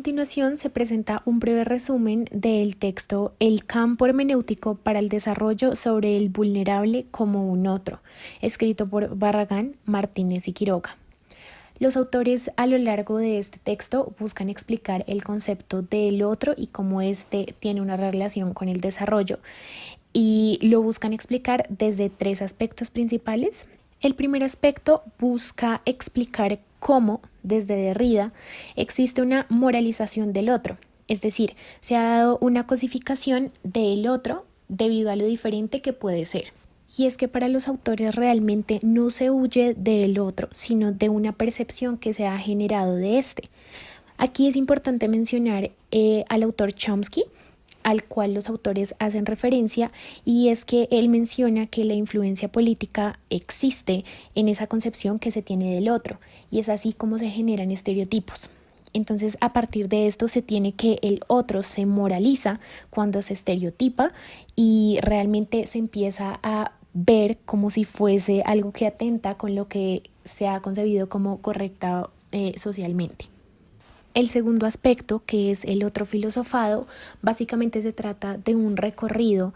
continuación se presenta un breve resumen del texto El campo hermenéutico para el desarrollo sobre el vulnerable como un otro, escrito por Barragán, Martínez y Quiroga. Los autores a lo largo de este texto buscan explicar el concepto del otro y cómo éste tiene una relación con el desarrollo, y lo buscan explicar desde tres aspectos principales. El primer aspecto busca explicar cómo, desde Derrida, existe una moralización del otro, es decir, se ha dado una cosificación del otro debido a lo diferente que puede ser. Y es que para los autores realmente no se huye del otro, sino de una percepción que se ha generado de este. Aquí es importante mencionar al autor Chomsky, al cual los autores hacen referencia, y es que él menciona que la influencia política existe en esa concepción que se tiene del otro, y es así como se generan estereotipos. Entonces, a partir de esto se tiene que el otro se moraliza cuando se estereotipa y realmente se empieza a ver como si fuese algo que atenta con lo que se ha concebido como correcta socialmente. El segundo aspecto, que es el otro filosofado, básicamente se trata de un recorrido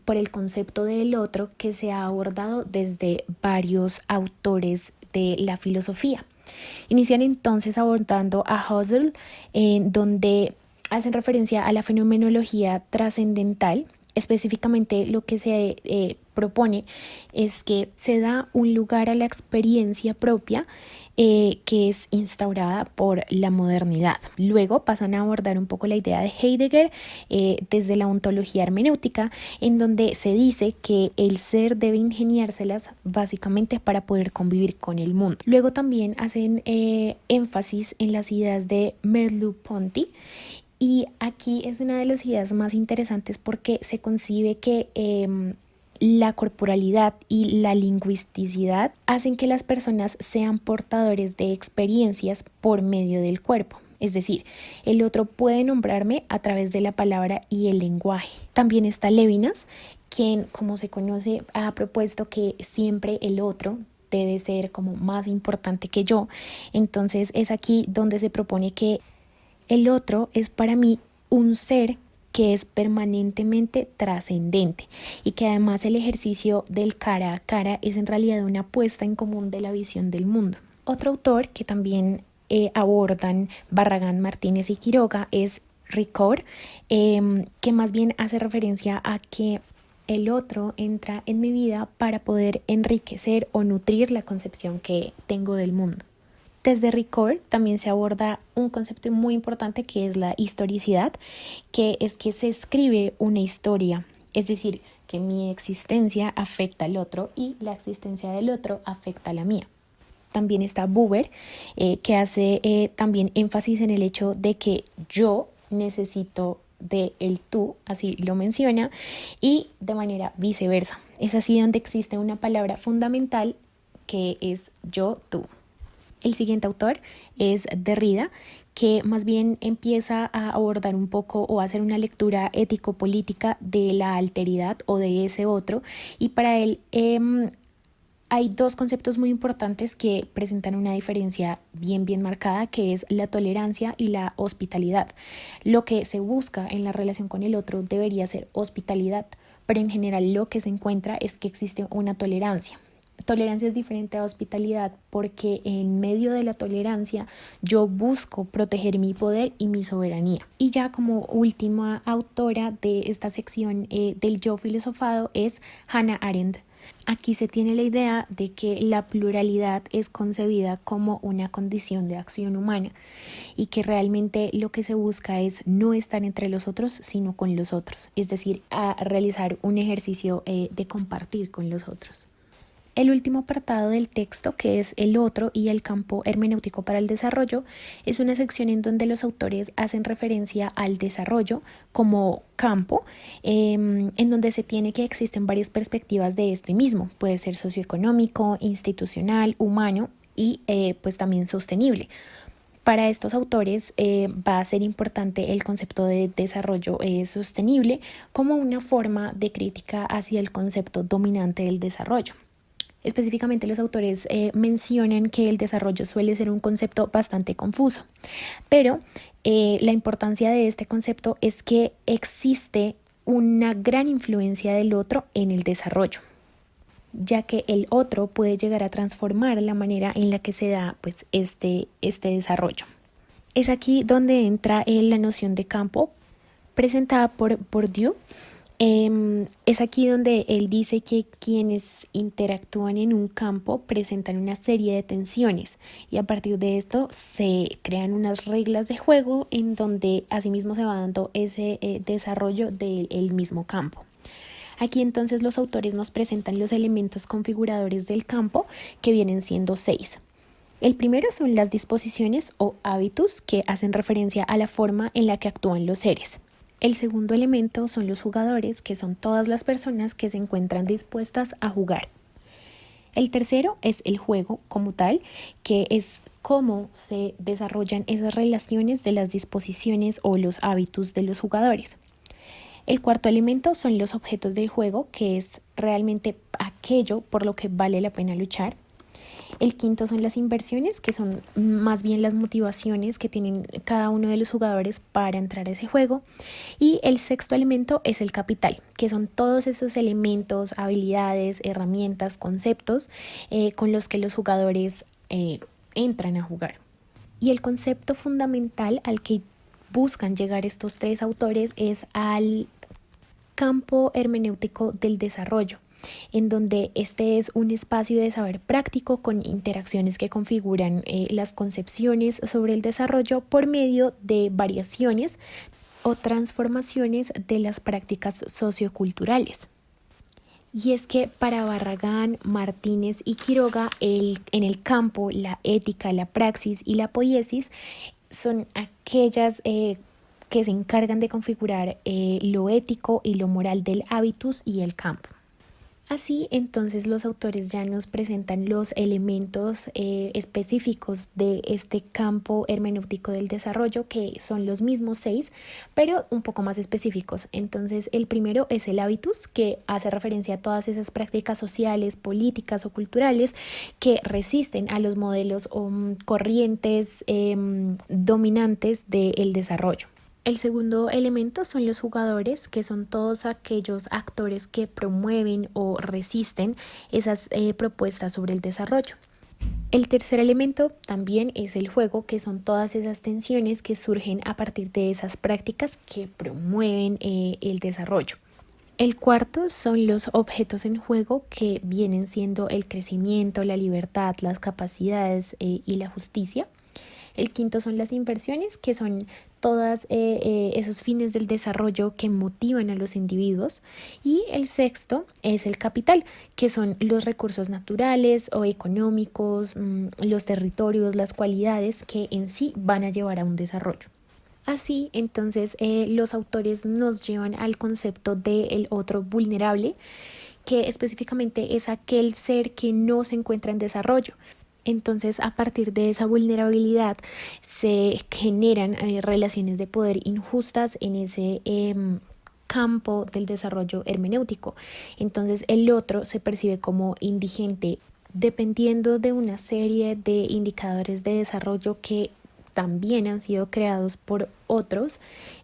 por el concepto del otro que se ha abordado desde varios autores de la filosofía. Inician entonces abordando a Husserl, donde hacen referencia a la fenomenología trascendental. Específicamente lo que se propone es que se da un lugar a la experiencia propia que es instaurada por la modernidad. Luego pasan a abordar un poco la idea de Heidegger desde la ontología hermenéutica, en donde se dice que el ser debe ingeniárselas básicamente para poder convivir con el mundo. Luego también hacen énfasis en las ideas de Merleau-Ponty, y aquí es una de las ideas más interesantes porque se concibe que la corporalidad y la lingüisticidad hacen que las personas sean portadores de experiencias por medio del cuerpo. Es decir, el otro puede nombrarme a través de la palabra y el lenguaje. También está Levinas, quien, como se conoce, ha propuesto que siempre el otro debe ser como más importante que yo. Entonces es aquí donde se propone que el otro es para mí un ser que es permanentemente trascendente y que además el ejercicio del cara a cara es en realidad una puesta en común de la visión del mundo. Otro autor que también abordan Barragán, Martínez y Quiroga es Ricoeur, que más bien hace referencia a que el otro entra en mi vida para poder enriquecer o nutrir la concepción que tengo del mundo. Desde Ricoeur también se aborda un concepto muy importante que es la historicidad, que es que se escribe una historia, es decir, que mi existencia afecta al otro y la existencia del otro afecta a la mía. También está Buber, que hace también énfasis en el hecho de que yo necesito de el tú, así lo menciona, y de manera viceversa. Es así donde existe una palabra fundamental que es yo-tú. El siguiente autor es Derrida, que más bien empieza a abordar un poco o a hacer una lectura ético-política de la alteridad o de ese otro, y para él hay dos conceptos muy importantes que presentan una diferencia bien marcada, que es la tolerancia y la hospitalidad. Lo que se busca en la relación con el otro debería ser hospitalidad, pero en general lo que se encuentra es que existe una tolerancia. Tolerancia es diferente a hospitalidad porque en medio de la tolerancia yo busco proteger mi poder y mi soberanía. Y ya como última autora de esta sección del yo filosofado es Hannah Arendt. Aquí se tiene la idea de que la pluralidad es concebida como una condición de acción humana y que realmente lo que se busca es no estar entre los otros, sino con los otros, es decir, a realizar un ejercicio de compartir con los otros. El último apartado del texto, que es el otro y el campo hermenéutico para el desarrollo, es una sección en donde los autores hacen referencia al desarrollo como campo, en donde se tiene que existen varias perspectivas de este mismo. Puede ser socioeconómico, institucional, humano y pues también sostenible. Para estos autores va a ser importante el concepto de desarrollo sostenible como una forma de crítica hacia el concepto dominante del desarrollo. Específicamente los autores mencionan que el desarrollo suele ser un concepto bastante confuso, pero la importancia de este concepto es que existe una gran influencia del otro en el desarrollo, ya que el otro puede llegar a transformar la manera en la que se da pues, este desarrollo. Es aquí donde entra la noción de campo presentada por Bourdieu. Es aquí donde él dice que quienes interactúan en un campo presentan una serie de tensiones y a partir de esto se crean unas reglas de juego en donde asimismo se va dando ese desarrollo del mismo campo. Aquí entonces los autores nos presentan los elementos configuradores del campo, que vienen siendo 6. El primero son las disposiciones o hábitus, que hacen referencia a la forma en la que actúan los seres. El segundo elemento son los jugadores, que son todas las personas que se encuentran dispuestas a jugar. El tercero es el juego como tal, que es cómo se desarrollan esas relaciones de las disposiciones o los hábitos de los jugadores. El cuarto elemento son los objetos del juego, que es realmente aquello por lo que vale la pena luchar. El quinto son las inversiones, que son más bien las motivaciones que tienen cada uno de los jugadores para entrar a ese juego. Y el sexto elemento es el capital, que son todos esos elementos, habilidades, herramientas, conceptos con los que los jugadores entran a jugar. Y el concepto fundamental al que buscan llegar estos tres autores es al campo hermenéutico del desarrollo, en donde este es un espacio de saber práctico con interacciones que configuran las concepciones sobre el desarrollo por medio de variaciones o transformaciones de las prácticas socioculturales. Y es que para Barragán, Martínez y Quiroga, en el campo, la ética, la praxis y la poiesis son aquellas que se encargan de configurar lo ético y lo moral del hábitus y el campo. Así, entonces, los autores ya nos presentan los elementos específicos de este campo hermenéutico del desarrollo, que son los mismos 6, pero un poco más específicos. Entonces, el primero es el hábitus, que hace referencia a todas esas prácticas sociales, políticas o culturales que resisten a los modelos o corrientes dominantes del desarrollo. El segundo elemento son los jugadores, que son todos aquellos actores que promueven o resisten esas propuestas sobre el desarrollo. El tercer elemento también es el juego, que son todas esas tensiones que surgen a partir de esas prácticas que promueven el desarrollo. El cuarto son los objetos en juego, que vienen siendo el crecimiento, la libertad, las capacidades y la justicia. El quinto son las inversiones, que son todos esos fines del desarrollo que motivan a los individuos. Y el sexto es el capital, que son los recursos naturales o económicos, los territorios, las cualidades que en sí van a llevar a un desarrollo. Así, entonces, los autores nos llevan al concepto del otro vulnerable, que específicamente es aquel ser que no se encuentra en desarrollo. Entonces, a partir de esa vulnerabilidad se generan relaciones de poder injustas en ese campo del desarrollo hermenéutico. Entonces, el otro se percibe como indigente dependiendo de una serie de indicadores de desarrollo que también han sido creados por otros,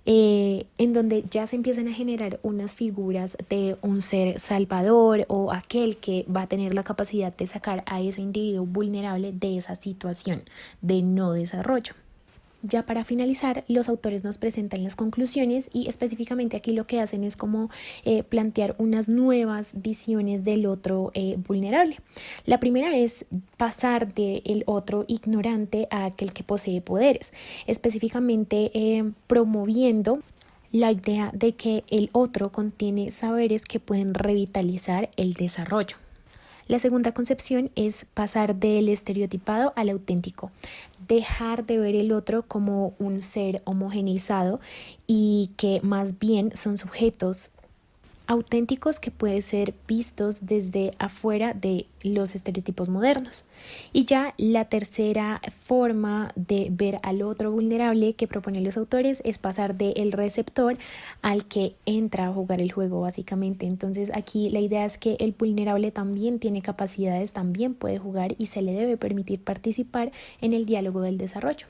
en donde ya se empiezan a generar unas figuras de un ser salvador o aquel que va a tener la capacidad de sacar a ese individuo vulnerable de esa situación de no desarrollo. Ya para finalizar, los autores nos presentan las conclusiones y específicamente aquí lo que hacen es como plantear unas nuevas visiones del otro vulnerable. La primera es pasar del otro ignorante a aquel que posee poderes, específicamente promoviendo la idea de que el otro contiene saberes que pueden revitalizar el desarrollo. La segunda concepción es pasar del estereotipado al auténtico, dejar de ver el otro como un ser homogeneizado y que más bien son sujetos auténticos que pueden ser vistos desde afuera de los estereotipos modernos. Y ya la tercera forma de ver al otro vulnerable que proponen los autores es pasar del receptor al que entra a jugar el juego, básicamente. Entonces aquí la idea es que el vulnerable también tiene capacidades, también puede jugar y se le debe permitir participar en el diálogo del desarrollo.